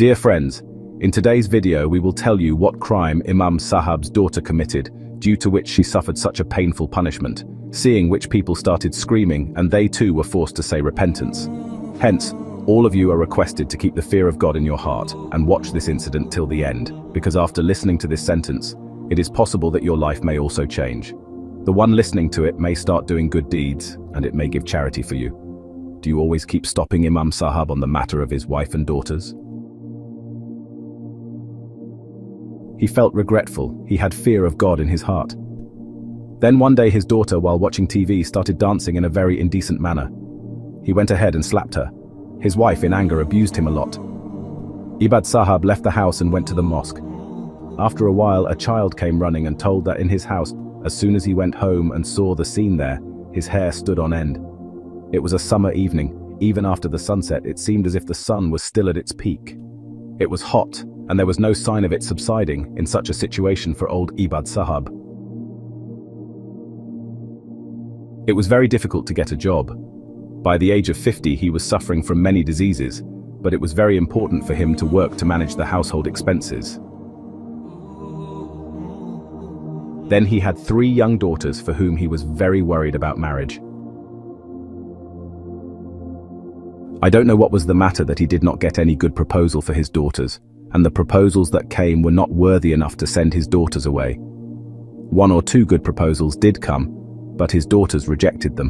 Dear friends, in today's video we will tell you what crime Imam Sahib's daughter committed, due to which she suffered such a painful punishment, seeing which people started screaming and they too were forced to say repentance. Hence, all of you are requested to keep the fear of God in your heart and watch this incident till the end, because after listening to this sentence, it is possible that your life may also change. The one listening to it may start doing good deeds, and it may give charity for you. Do you always keep stopping Imam Sahib on the matter of his wife and daughters? He felt regretful. He had fear of God in his heart. Then one day his daughter, while watching TV, started dancing in a very indecent manner. He went ahead and slapped her. His wife, in anger, abused him a lot. Ibad Sahib left the house and went to the mosque. After a while, a child came running and told that in his house, as soon as he went home and saw the scene there, his hair stood on end. It was a summer evening. Even after the sunset, it seemed as if the sun was still at its peak. It was hot, and there was no sign of it subsiding in such a situation for old Ibad Sahib. It was very difficult to get a job. By the age of 50, he was suffering from many diseases, but it was very important for him to work to manage the household expenses. Then he had 3 young daughters for whom he was very worried about marriage. I don't know what was the matter that he did not get any good proposal for his daughters, and the proposals that came were not worthy enough to send his daughters away. 1 or 2 good proposals did come, but his daughters rejected them.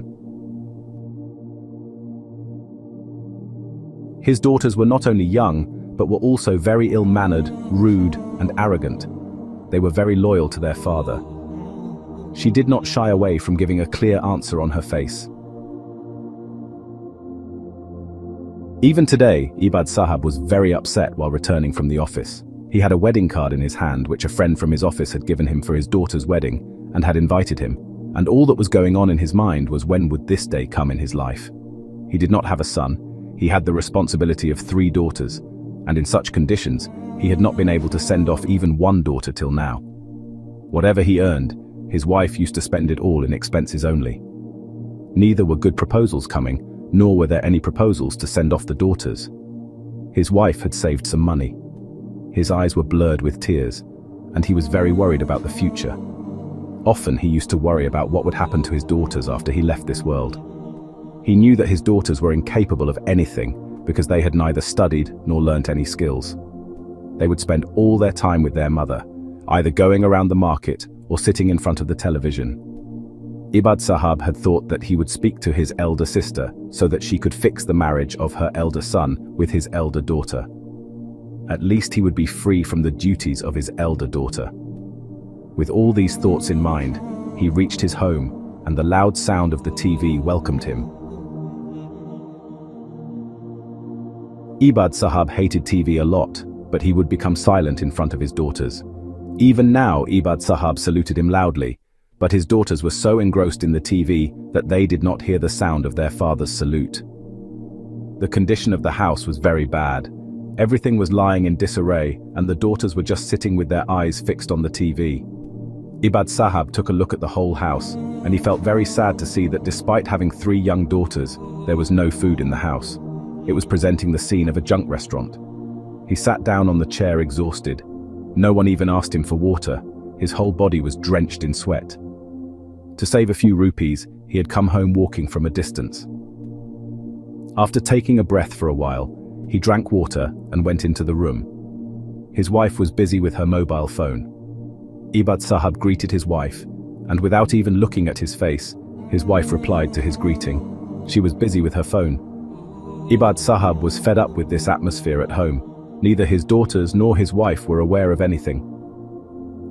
His daughters were not only young, but were also very ill-mannered, rude, and arrogant. They were very loyal to their father. She did not shy away from giving a clear answer on her face. Even today, Ibad Sahib was very upset while returning from the office. He had a wedding card in his hand which a friend from his office had given him for his daughter's wedding and had invited him, and all that was going on in his mind was when would this day come in his life. He did not have a son. He had the responsibility of 3 daughters, and in such conditions, he had not been able to send off even 1 daughter till now. Whatever he earned, his wife used to spend it all in expenses only. Neither were good proposals coming, nor were there any proposals to send off the daughters. His wife had saved some money. His eyes were blurred with tears, and he was very worried about the future. Often he used to worry about what would happen to his daughters after he left this world. He knew that his daughters were incapable of anything because they had neither studied nor learnt any skills. They would spend all their time with their mother, either going around the market or sitting in front of the television. Ibad Sahib had thought that he would speak to his elder sister so that she could fix the marriage of her elder son with his elder daughter. At least he would be free from the duties of his elder daughter. With all these thoughts in mind, he reached his home, and the loud sound of the TV welcomed him. Ibad Sahib hated TV a lot, but he would become silent in front of his daughters. Even now, Ibad Sahib saluted him loudly, but his daughters were so engrossed in the TV that they did not hear the sound of their father's salute. The condition of the house was very bad. Everything was lying in disarray, and the daughters were just sitting with their eyes fixed on the TV. Ibad Sahib took a look at the whole house, and he felt very sad to see that despite having 3 young daughters, there was no food in the house. It was presenting the scene of a junk restaurant. He sat down on the chair exhausted. No one even asked him for water. His whole body was drenched in sweat. To save a few rupees, he had come home walking from a distance. After taking a breath for a while, he drank water and went into the room. His wife was busy with her mobile phone. Ibad Sahib greeted his wife, and without even looking at his face, his wife replied to his greeting. She was busy with her phone. Ibad Sahib was fed up with this atmosphere at home. Neither his daughters nor his wife were aware of anything.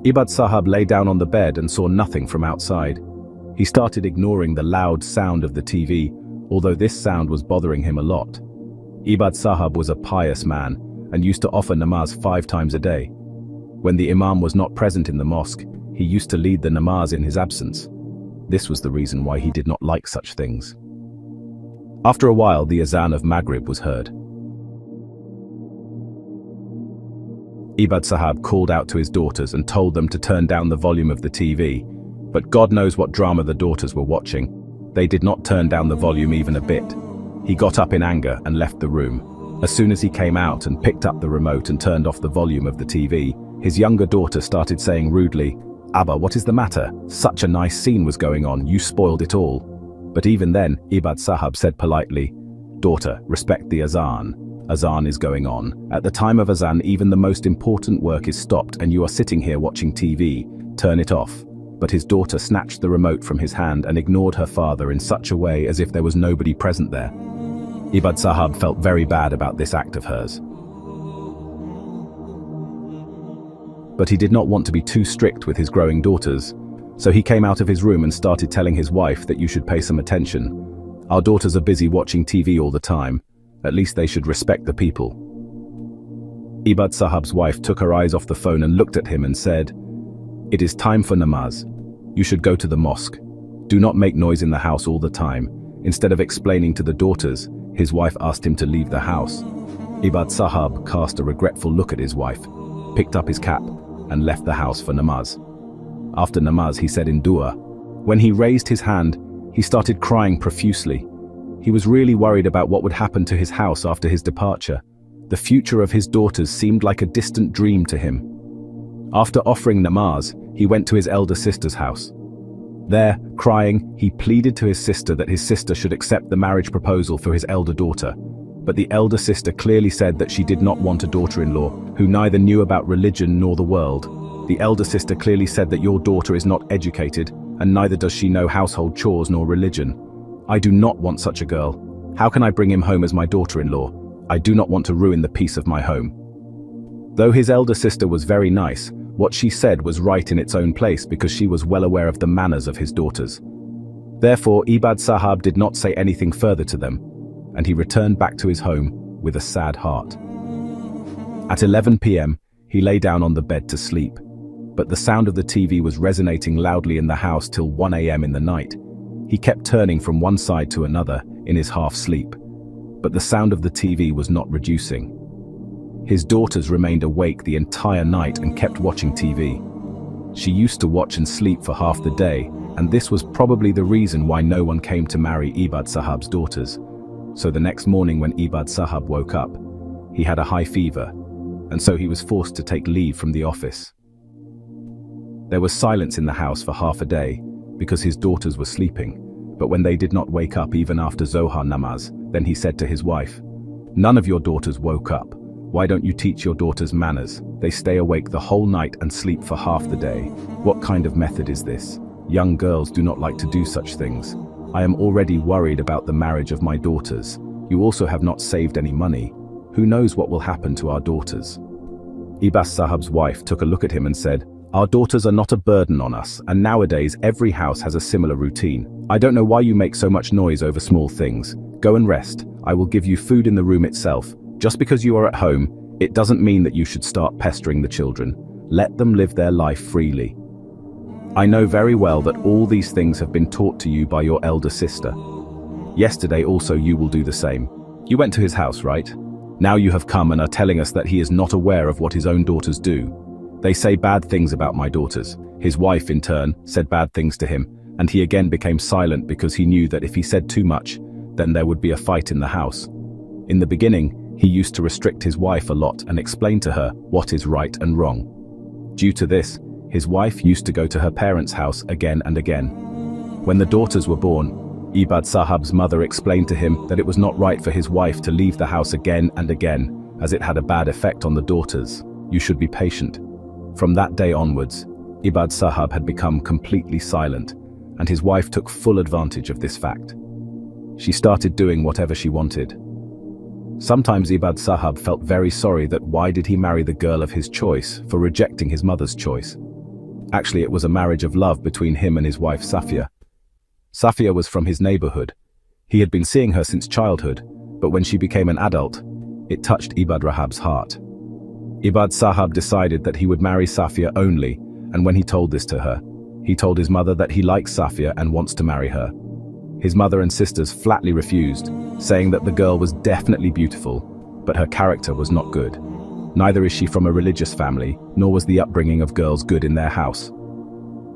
Ibad Sahib lay down on the bed and saw nothing from outside. He started ignoring the loud sound of the TV, although this sound was bothering him a lot. Ibad Sahib was a pious man and used to offer namaz 5 times a day. When the Imam was not present in the mosque, he used to lead the namaz in his absence. This was the reason why he did not like such things. After a while, the azan of Maghrib was heard. Ibad Sahib called out to his daughters and told them to turn down the volume of the TV, but God knows what drama the daughters were watching. They did not turn down the volume even a bit. He got up in anger and left the room. As soon as he came out and picked up the remote and turned off the volume of the TV, his younger daughter started saying rudely, "Abba, what is the matter? Such a nice scene was going on, you spoiled it all." But even then, Ibad Sahab said politely, "Daughter, respect the azan. Azan is going on. At the time of azan, even the most important work is stopped and you are sitting here watching TV. Turn it off." But his daughter snatched the remote from his hand and ignored her father in such a way as if there was nobody present there. Ibad Sahab felt very bad about this act of hers. But he did not want to be too strict with his growing daughters, so he came out of his room and started telling his wife that you should pay some attention. Our daughters are busy watching TV all the time. At least they should respect the people. Ibad Sahab's wife took her eyes off the phone and looked at him and said, "It is time for namaz. You should go to the mosque. Do not make noise in the house all the time." Instead of explaining to the daughters, his wife asked him to leave the house. Ibad Sahab cast a regretful look at his wife, picked up his cap, and left the house for namaz. After namaz, he said in dua. When he raised his hand, he started crying profusely. He was really worried about what would happen to his house after his departure. The future of his daughters seemed like a distant dream to him. After offering namaz, he went to his elder sister's house. There, crying, he pleaded to his sister that his sister should accept the marriage proposal for his elder daughter. But the elder sister clearly said that she did not want a daughter-in-law who neither knew about religion nor the world. The elder sister clearly said that your daughter is not educated, and neither does she know household chores nor religion. I do not want such a girl. How can I bring him home as my daughter-in-law? I do not want to ruin the peace of my home. Though his elder sister was very nice, what she said was right in its own place because she was well aware of the manners of his daughters. Therefore, Ibad Sahab did not say anything further to them, and he returned back to his home with a sad heart. At 11 p.m., he lay down on the bed to sleep, but the sound of the TV was resonating loudly in the house till 1 a.m. in the night. He kept turning from one side to another in his half-sleep, but the sound of the TV was not reducing. His daughters remained awake the entire night and kept watching TV. She used to watch and sleep for half the day, and this was probably the reason why no one came to marry Ibad Sahab's daughters. So the next morning when Ibad Sahab woke up, he had a high fever, and so he was forced to take leave from the office. There was silence in the house for half a day, because his daughters were sleeping, but when they did not wake up even after Zohar namaz, then he said to his wife, "None of your daughters woke up. Why don't you teach your daughters manners? They stay awake the whole night and sleep for half the day. What kind of method is this? Young girls do not like to do such things. I am already worried about the marriage of my daughters. You also have not saved any money. Who knows what will happen to our daughters?" Ibad Sahab's wife took a look at him and said, "Our daughters are not a burden on us, and nowadays every house has a similar routine. I don't know why you make so much noise over small things. Go and rest. I will give you food in the room itself. Just because you are at home, it doesn't mean that you should start pestering the children. Let them live their life freely. I know very well that all these things have been taught to you by your elder sister. Yesterday also you will do the same. You went to his house, right? Now you have come and are telling us that he is not aware of what his own daughters do. They say bad things about my daughters." His wife, in turn, said bad things to him, and he again became silent because he knew that if he said too much, then there would be a fight in the house. In the beginning, he used to restrict his wife a lot and explain to her what is right and wrong. Due to this, his wife used to go to her parents' house again and again. When the daughters were born, Ibad Sahab's mother explained to him that it was not right for his wife to leave the house again and again, as it had a bad effect on the daughters. You should be patient. From that day onwards, Ibad Sahab had become completely silent, and his wife took full advantage of this fact. She started doing whatever she wanted. Sometimes Ibad Sahab felt very sorry that why did he marry the girl of his choice for rejecting his mother's choice. Actually, it was a marriage of love between him and his wife Safia. Safia was from his neighborhood. He had been seeing her since childhood, but when she became an adult, it touched Ibad Rahab's heart. Ibad Sahab decided that he would marry Safia only, and when he told this to her, he told his mother that he likes Safia and wants to marry her. His mother and sisters flatly refused, saying that the girl was definitely beautiful, but her character was not good. Neither is she from a religious family, nor was the upbringing of girls good in their house.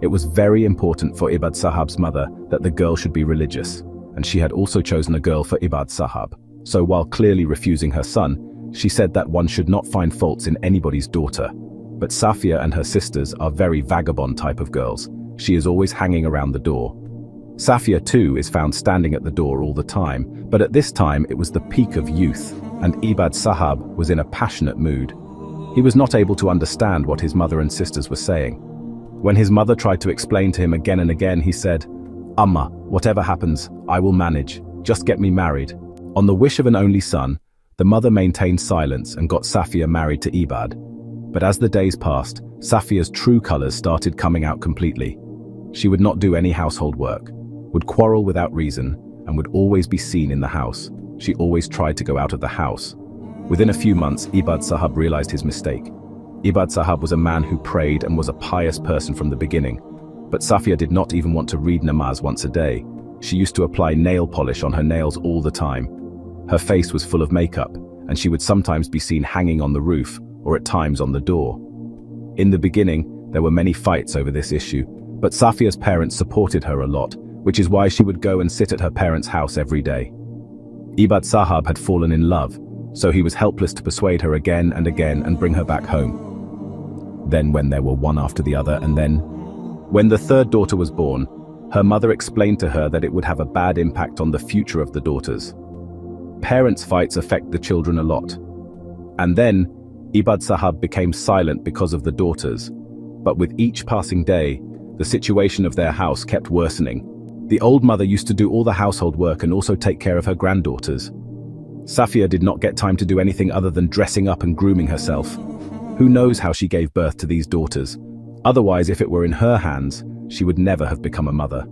It was very important for Ibad Sahab's mother that the girl should be religious, and she had also chosen a girl for Ibad Sahab. So while clearly refusing her son, she said that one should not find faults in anybody's daughter. But Safia and her sisters are very vagabond type of girls. She is always hanging around the door. Safia too is found standing at the door all the time, but at this time it was the peak of youth, and Ibad Sahab was in a passionate mood. He was not able to understand what his mother and sisters were saying. When his mother tried to explain to him again and again, he said, "Amma, whatever happens, I will manage. Just get me married." On the wish of an only son, the mother maintained silence and got Safia married to Ibad. But as the days passed, Safia's true colors started coming out completely. She would not do any household work, would quarrel without reason, and would always be seen in the house. She always tried to go out of the house. Within a few months, Ibad Sahab realized his mistake. Ibad Sahab was a man who prayed and was a pious person from the beginning. But Safia did not even want to read namaz once a day. She used to apply nail polish on her nails all the time. Her face was full of makeup, and she would sometimes be seen hanging on the roof, or at times on the door. In the beginning, there were many fights over this issue, but Safia's parents supported her a lot, which is why she would go and sit at her parents' house every day. Ibad Sahab had fallen in love, so he was helpless to persuade her again and bring her back home. Then when there were one after the other, and then, when the third daughter was born, her mother explained to her that it would have a bad impact on the future of the daughters. Parents' fights affect the children a lot. And then, Ibad Sahab became silent because of the daughters. But with each passing day, the situation of their house kept worsening. The old mother used to do all the household work and also take care of her granddaughters. Safia did not get time to do anything other than dressing up and grooming herself. Who knows how she gave birth to these daughters? Otherwise, if it were in her hands, she would never have become a mother.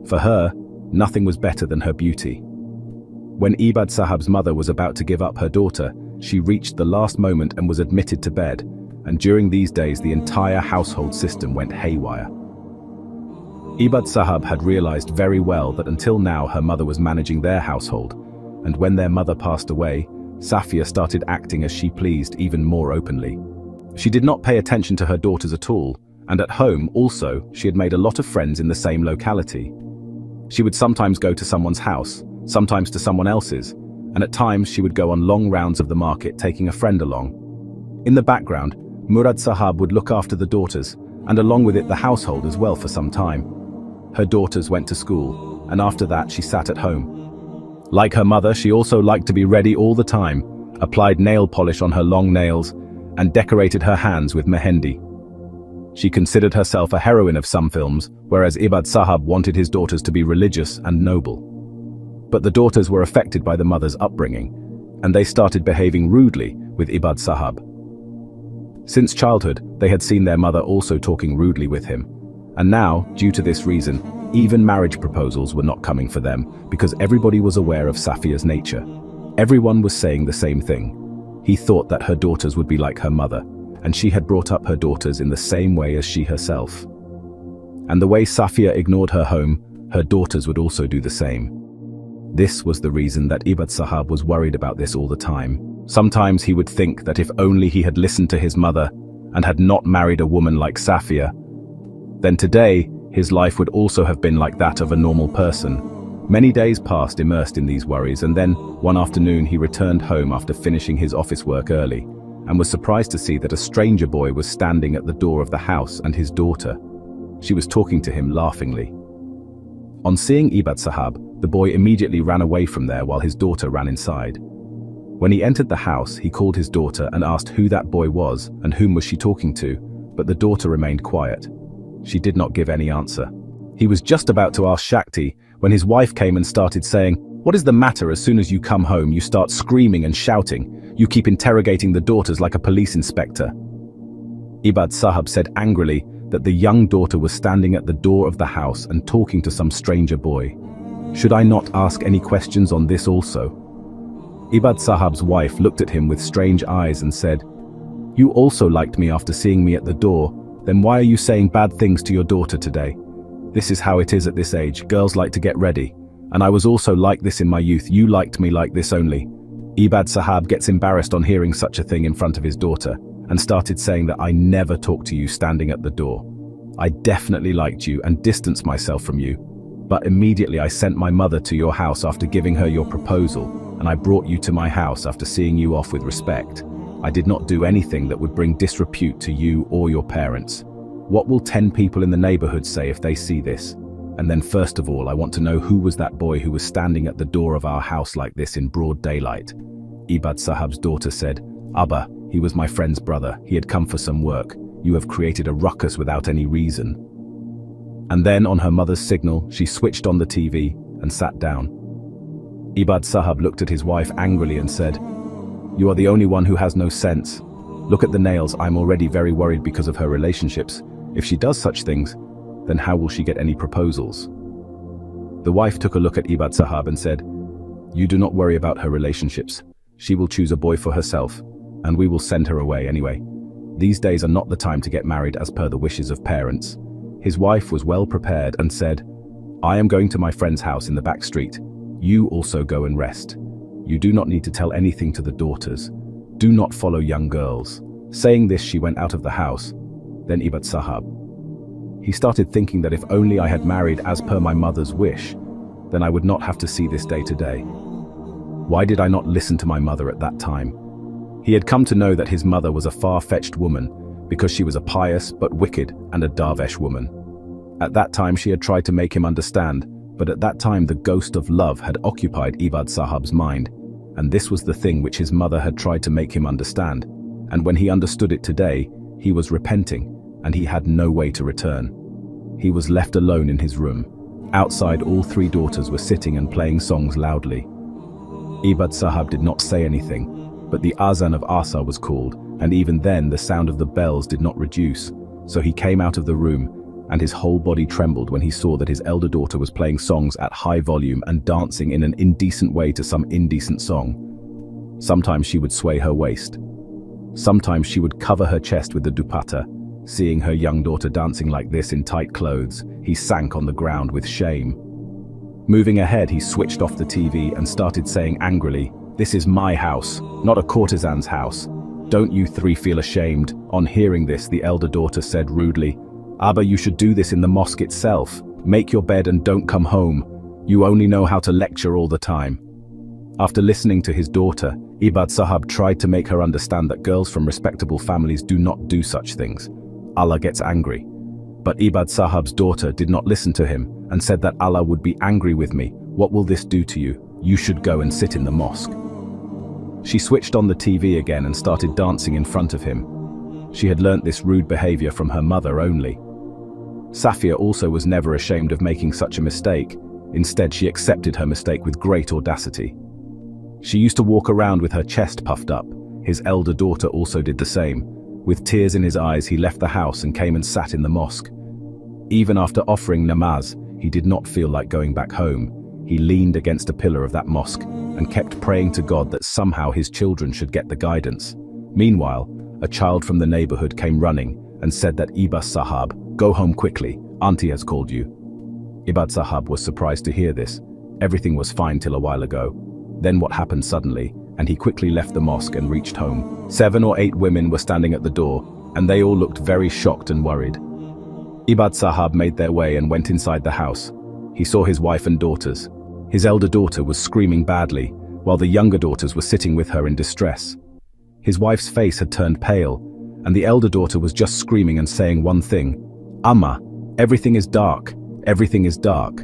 For her, nothing was better than her beauty. When Ibad Sahab's mother was about to give up her daughter, she reached the last moment and was admitted to bed, and during these days the entire household system went haywire. Ibad Sahab had realized very well that until now her mother was managing their household, and when their mother passed away, Safia started acting as she pleased even more openly. She did not pay attention to her daughters at all, and at home also she had made a lot of friends in the same locality. She would sometimes go to someone's house, sometimes to someone else's, and at times she would go on long rounds of the market taking a friend along. In the background, Murad Sahab would look after the daughters, and along with it the household as well for some time. Her daughters went to school, and after that she sat at home. Like her mother, she also liked to be ready all the time, applied nail polish on her long nails, and decorated her hands with mehendi. She considered herself a heroine of some films, whereas Ibad Sahab wanted his daughters to be religious and noble. But the daughters were affected by the mother's upbringing, and they started behaving rudely with Ibad Sahab. Since childhood, they had seen their mother also talking rudely with him, and now, due to this reason, even marriage proposals were not coming for them because everybody was aware of Safia's nature. Everyone was saying the same thing. He thought that her daughters would be like her mother, and she had brought up her daughters in the same way as she herself. And the way Safia ignored her home, her daughters would also do the same. This was the reason that Ibad Sahab was worried about this all the time. Sometimes he would think that if only he had listened to his mother and had not married a woman like Safia, then today his life would also have been like that of a normal person. Many days passed immersed in these worries, and then, one afternoon, he returned home after finishing his office work early, and was surprised to see that a stranger boy was standing at the door of the house and his daughter. She was talking to him laughingly. On seeing Ibad Sahab, the boy immediately ran away from there while his daughter ran inside. When he entered the house, he called his daughter and asked who that boy was and whom was she talking to, but the daughter remained quiet. She did not give any answer. He was just about to ask Shakti when his wife came and started saying, "What is the matter? As soon as you come home, you start screaming and shouting. You keep interrogating the daughters like a police inspector." Ibad Sahab said angrily that the young daughter was standing at the door of the house and talking to some stranger boy. Should I not ask any questions on this also? Ibad Sahab's wife looked at him with strange eyes and said, "You also liked me after seeing me at the door, then why are you saying bad things to your daughter today? This is how it is at this age, girls like to get ready. And I was also like this in my youth, you liked me like this only." Ibad Sahab gets embarrassed on hearing such a thing in front of his daughter, and started saying that I never talked to you standing at the door. I definitely liked you and distanced myself from you. But immediately I sent my mother to your house after giving her your proposal. and I brought you to my house after seeing you off with respect. I did not do anything that would bring disrepute to you or your parents. What will 10 people in the neighborhood say if they see this? And then first of all, I want to know who was that boy who was standing at the door of our house like this in broad daylight. Ibad Sahib's daughter said, Abba, he was my friend's brother. He had come for some work. You have created a ruckus without any reason. And then, on her mother's signal, she switched on the TV and sat down. Ibad Sahib looked at his wife angrily and said, You are the only one who has no sense. Look at the nails. I'm already very worried because of her relationships. If she does such things, then how will she get any proposals? The wife took a look at Ibad Sahib and said, You do not worry about her relationships. She will choose a boy for herself, and we will send her away anyway. These days are not the time to get married as per the wishes of parents. His wife was well prepared and said, I am going to my friend's house in the back street. You also go and rest. You do not need to tell anything to the daughters. Do not follow young girls. Saying this, she went out of the house. Then Ibad Sahib. He started thinking that if only I had married as per my mother's wish, then I would not have to see this day today. Why did I not listen to my mother at that time? He had come to know that his mother was a far-fetched woman because she was a pious but wicked and a Darvesh woman. At that time she had tried to make him understand, but at that time the ghost of love had occupied Ibad Sahib's mind, and this was the thing which his mother had tried to make him understand. And when he understood it today, he was repenting, and he had no way to return. He was left alone in his room. Outside, all 3 daughters were sitting and playing songs loudly. Ibad Sahib did not say anything, but the azan of Asa was called, and even then the sound of the bells did not reduce. So he came out of the room, and his whole body trembled when he saw that his elder daughter was playing songs at high volume and dancing in an indecent way to some indecent song. Sometimes she would sway her waist. Sometimes she would cover her chest with the dupatta. Seeing her young daughter dancing like this in tight clothes, he sank on the ground with shame. Moving ahead, he switched off the TV and started saying angrily, This is my house, not a courtesan's house. Don't you 3 feel ashamed? On hearing this, the elder daughter said rudely, Abba, you should do this in the mosque itself. Make your bed and don't come home. You only know how to lecture all the time. After listening to his daughter, Ibad Sahib tried to make her understand that girls from respectable families do not do such things. Allah gets angry. But Ibad Sahib's daughter did not listen to him and said that Allah would be angry with me. What will this do to you? You should go and sit in the mosque. She switched on the TV again and started dancing in front of him. She had learnt this rude behavior from her mother only. Safia also was never ashamed of making such a mistake. Instead, she accepted her mistake with great audacity. She used to walk around with her chest puffed up. His elder daughter also did the same. With tears in his eyes, he left the house and came and sat in the mosque. Even after offering namaz, he did not feel like going back home. He leaned against a pillar of that mosque and kept praying to God that somehow his children should get the guidance. Meanwhile, a child from the neighborhood came running and said that Ibad Sahib, go home quickly, Auntie has called you. Ibad Sahib was surprised to hear this. Everything was fine till a while ago. Then what happened suddenly, and he quickly left the mosque and reached home. 7 or 8 women were standing at the door, and they all looked very shocked and worried. Ibad Sahib made their way and went inside the house. He saw his wife and daughters. His elder daughter was screaming badly, while the younger daughters were sitting with her in distress. His wife's face had turned pale, and the elder daughter was just screaming and saying one thing, Amma, everything is dark, everything is dark.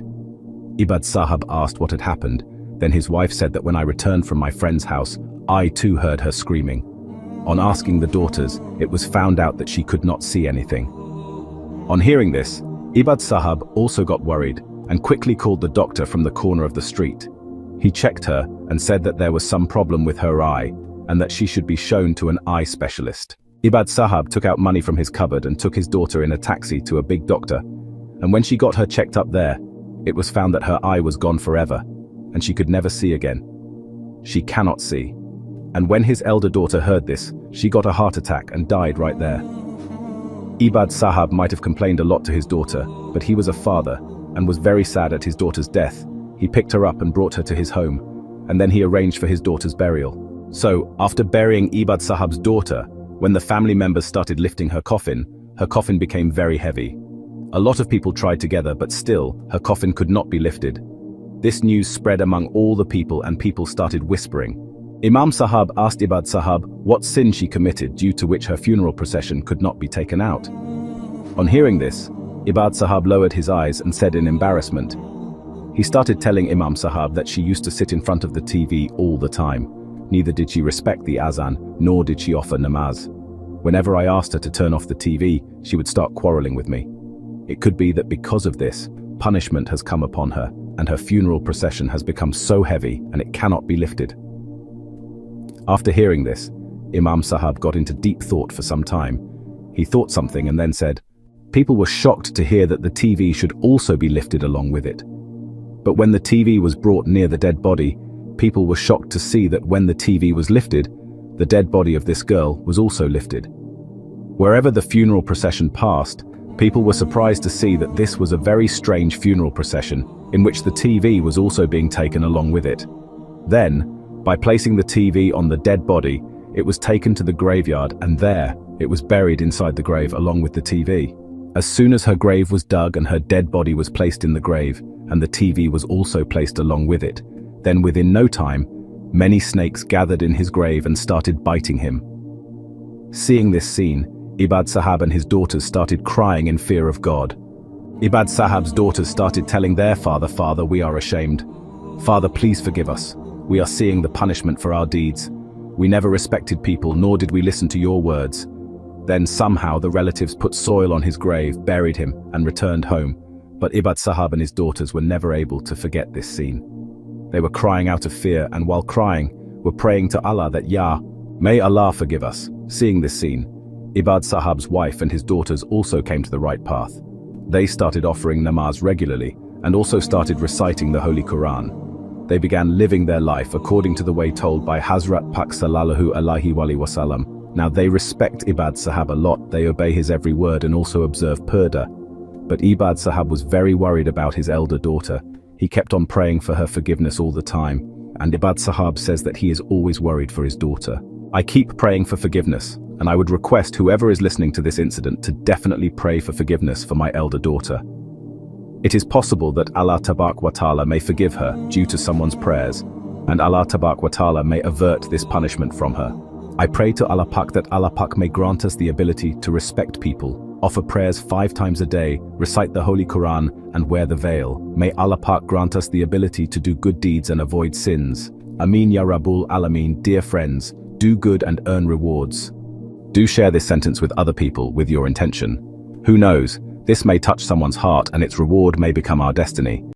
Ibad Sahib asked what had happened. Then his wife said that when I returned from my friend's house, I too heard her screaming. On asking the daughters, it was found out that she could not see anything. On hearing this, Ibad Sahib also got worried and quickly called the doctor from the corner of the street. He checked her and said that there was some problem with her eye and that she should be shown to an eye specialist. Ibad Sahib took out money from his cupboard and took his daughter in a taxi to a big doctor. And when she got her checked up there, it was found that her eye was gone forever, and she could never see again. She cannot see. And when his elder daughter heard this, she got a heart attack and died right there. Ibad Sahib might have complained a lot to his daughter, but he was a father and was very sad at his daughter's death. He picked her up and brought her to his home, and then he arranged for his daughter's burial. So, after burying Ibad Sahib's daughter, when the family members started lifting her coffin became very heavy. A lot of people tried together, but still, her coffin could not be lifted. This news spread among all the people and people started whispering. Imam Sahib asked Ibad Sahib what sin she committed due to which her funeral procession could not be taken out. On hearing this, Ibad Sahib lowered his eyes and said in embarrassment. He started telling Imam Sahib that she used to sit in front of the TV all the time. Neither did she respect the azan, nor did she offer namaz. Whenever I asked her to turn off the TV, she would start quarreling with me. It could be that because of this, punishment has come upon her, and her funeral procession has become so heavy and it cannot be lifted. After hearing this, Imam Sahib got into deep thought for some time. He thought something and then said, people were shocked to hear that the TV should also be lifted along with it. But when the TV was brought near the dead body, people were shocked to see that when the TV was lifted, the dead body of this girl was also lifted. Wherever the funeral procession passed, people were surprised to see that this was a very strange funeral procession in which the TV was also being taken along with it. Then, by placing the TV on the dead body, it was taken to the graveyard and there, it was buried inside the grave along with the TV. As soon as her grave was dug and her dead body was placed in the grave, and the TV was also placed along with it, then within no time, many snakes gathered in his grave and started biting him. Seeing this scene, Ibad Sahib and his daughters started crying in fear of God. Ibad Sahib's daughters started telling their father, "Father, we are ashamed. Father, please forgive us. We are seeing the punishment for our deeds. We never respected people, nor did we listen to your words." Then somehow the relatives put soil on his grave, buried him, and returned home. But Ibad Sahib and his daughters were never able to forget this scene. They were crying out of fear, and while crying, were praying to Allah that, "Ya, may Allah forgive us." Seeing this scene, Ibad Sahib's wife and his daughters also came to the right path. They started offering namaz regularly, and also started reciting the Holy Quran. They began living their life according to the way told by Hazrat Pak Sallallahu Alaihi Wasallam. Now they respect Ibad Sahib a lot, they obey his every word and also observe purdah. But Ibad Sahib was very worried about his elder daughter. He kept on praying for her forgiveness all the time, and Ibad Sahib says that he is always worried for his daughter. I keep praying for forgiveness, and I would request whoever is listening to this incident to definitely pray for forgiveness for my elder daughter. It is possible that Allah Tabaraka wa Ta'ala may forgive her due to someone's prayers, and Allah Tabaraka wa Ta'ala may avert this punishment from her. I pray to Allah Pak that Allah Pak may grant us the ability to respect people, offer prayers 5 times a day, recite the Holy Quran, and wear the veil. May Allah Pak grant us the ability to do good deeds and avoid sins. Ameen Ya Rabbul Alameen. Dear friends, do good and earn rewards. Do share this sentence with other people with your intention. Who knows, this may touch someone's heart and its reward may become our destiny.